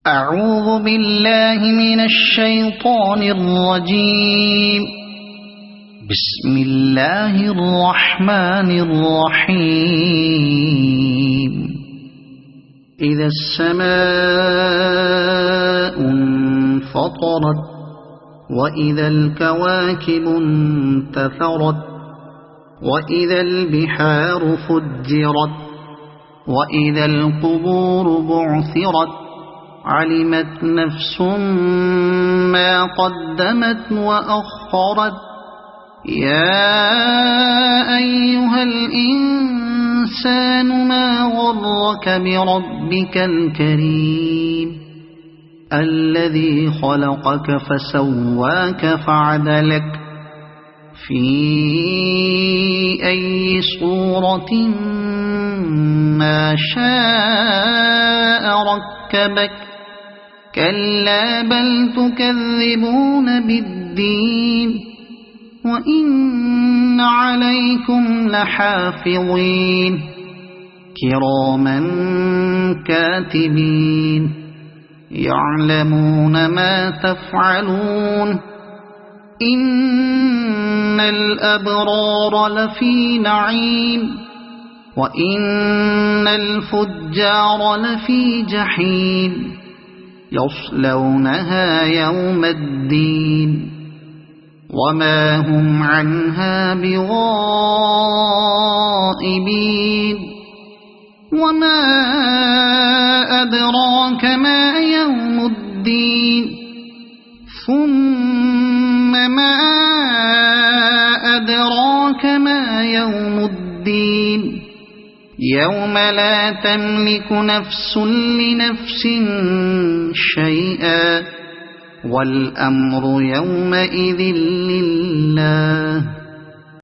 أعوذ بالله من الشيطان الرجيم. بسم الله الرحمن الرحيم. إذا السماء انفطرت وإذا الكواكب انتثرت وإذا البحار فجرت وإذا القبور بعثرت علمت نفس ما قدمت وأخرت. يا أيها الإنسان ما غرك بربك الكريم الذي خلقك فسواك فعدلك في أي صورة ما شاء ركبك. كلا بل تكذبون بالدين وإن عليكم لحافظين كراما كاتبين يعلمون ما تفعلون. إن الأبرار لفي نعيم وإن الفجار لفي جحيم يصلونها يوم الدين وما هم عنها بغائبين. وما أدراك ما يوم الدين ثم ما أدراك ما يوم الدين يوم لا تملك نفس لنفس شيئا والأمر يومئذ لله.